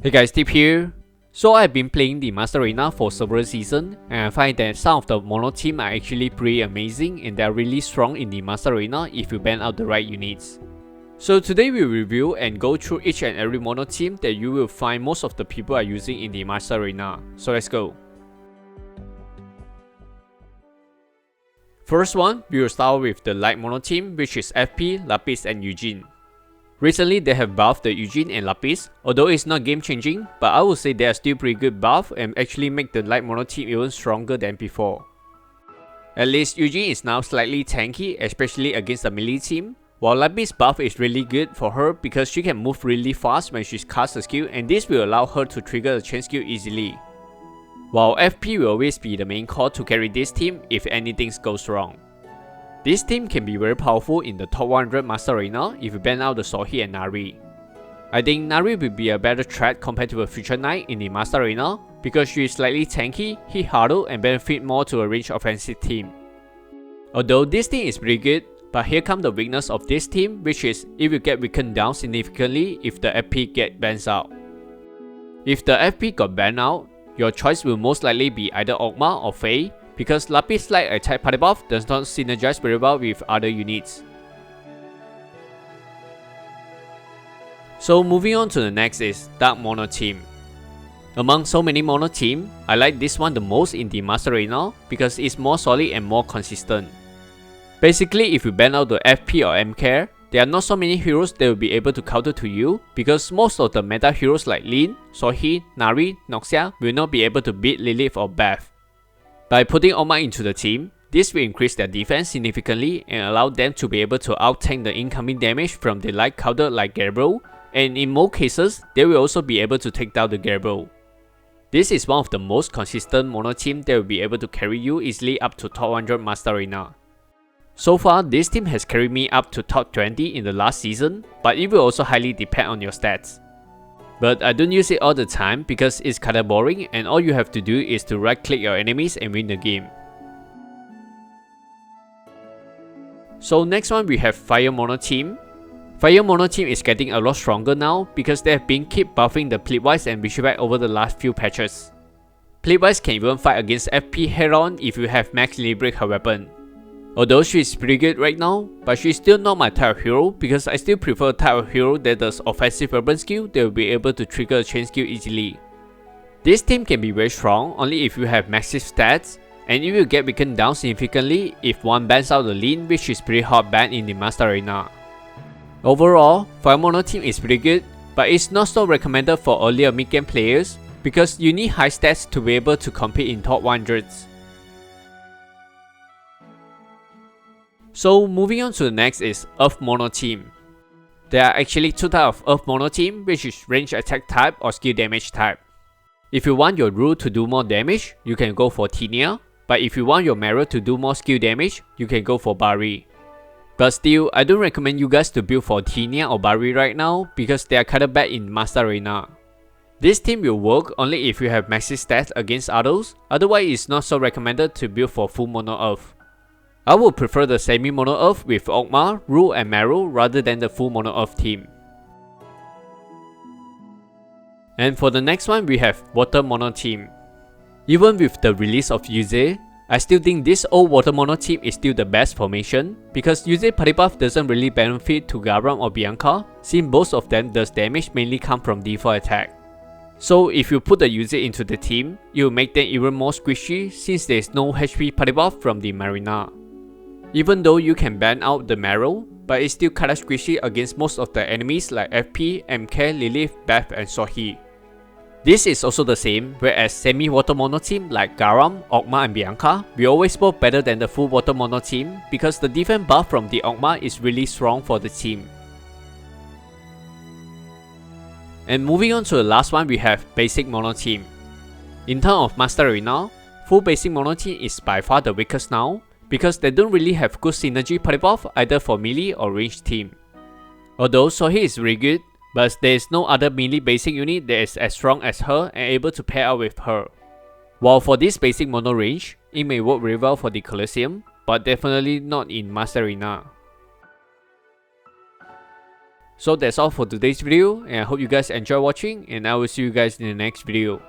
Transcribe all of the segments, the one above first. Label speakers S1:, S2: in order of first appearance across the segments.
S1: Hey guys, Tip here. So I've been playing the Master Arena for several seasons, and I find that some of the mono team are actually pretty amazing and they're really strong in the Master Arena if you ban out the right units. So today we'll review and go through each and every mono team that you will find most of the people are using in the Master Arena. So let's go. First one, we will start with the light mono team, which is FP, Lapis and Eugene. Recently they have buffed the Eugene and Lapis, although it's not game changing, but I would say they are still pretty good buff and actually make the light mono team even stronger than before. At least Eugene is now slightly tanky, especially against the melee team, while Lapis buff is really good for her because she can move really fast when she casts a skill, and this will allow her to trigger the chain skill easily. While FP will always be the main core to carry this team if anything goes wrong. This team can be very powerful in the top 100 Master Arena if you ban out the Sohi and Nari. I think Nari will be a better threat compared to a Future Knight in the Master Arena because she is slightly tanky, hit harder and benefit more to a range offensive team. Although this team is pretty good, but here comes the weakness of this team, which is it will get weakened down significantly if the FP get banned out. If the FP got banned out, your choice will most likely be either Ogma or Faye, because Lapis Light attack party buff does not synergize very well with other units. So moving on to the next is Dark Mono team. Among so many mono team, I like this one the most in the Master Arena because it's more solid and more consistent. Basically, if you ban out the FP or MK, there are not so many heroes that will be able to counter to you because most of the meta heroes like Lin, Sohi, Nari, Noxia will not be able to beat Lilith or Beth. By putting Ogma into the team, this will increase their defense significantly and allow them to be able to out-tank the incoming damage from the light counter like Gabriel, and in most cases, they will also be able to take down the Gabriel. This is one of the most consistent mono team that will be able to carry you easily up to top 100 Master Arena. So far, this team has carried me up to top 20 in the last season, but it will also highly depend on your stats. But I don't use it all the time because it's kinda boring and all you have to do is to right click your enemies and win the game. So next one we have Fire Mono team. Fire Mono team is getting a lot stronger now because they have been keep buffing the Plitwise and Witchback over the last few patches. Plitwise can even fight against FP head on if you have max break her weapon. Although she is pretty good right now, but she is still not my type of hero because I still prefer a type of hero that does offensive weapon skill that will be able to trigger a chain skill easily. This team can be very strong only if you have massive stats, and it will get weakened down significantly if one bans out the Lin, which is pretty hard ban in the Master Arena. Overall, Fire Mono team is pretty good, but it's not so recommended for earlier mid-game players because you need high stats to be able to compete in top 100s. So moving on to the next is Earth Mono team. There are actually two types of Earth Mono team, which is range attack type or skill damage type. If you want your Rue to do more damage, you can go for Tinia, but if you want your Marrow to do more skill damage, you can go for Bari. But still, I don't recommend you guys to build for Tinia or Bari right now because they are kinda bad in Master Arena. This team will work only if you have massive stats against others, otherwise it's not so recommended to build for full Mono Earth. I would prefer the semi-mono Earth with Ogma, Rue and Marrow rather than the full mono Earth team. And for the next one we have Water Mono team. Even with the release of Yuze, I still think this old Water Mono team is still the best formation because Yuze party buff doesn't really benefit to Garam or Bianca since both of them does damage mainly come from default attack. So if you put the Yuze into the team, it will make them even more squishy since there is no HP party buff from the Marina. Even though you can ban out the Marrow, but it's still kinda squishy against most of the enemies like FP, MK, Lilith, Beth and Sohi. This is also the same, whereas semi-water mono team like Garam, Ogma and Bianca will always work better than the full water mono team because the defense buff from the Ogma is really strong for the team. And moving on to the last one we have Basic Mono team. In terms of Master Arena, full Basic Mono team is by far the weakest now, because they don't really have good synergy party buff either for melee or ranged team. Although Sohi is really good, but there is no other melee basic unit that is as strong as her and able to pair up with her. While for this basic mono range, it may work very well for the Colosseum, but definitely not in Master Arena. So that's all for today's video, and I hope you guys enjoy watching, and I will see you guys in the next video.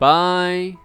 S1: Bye!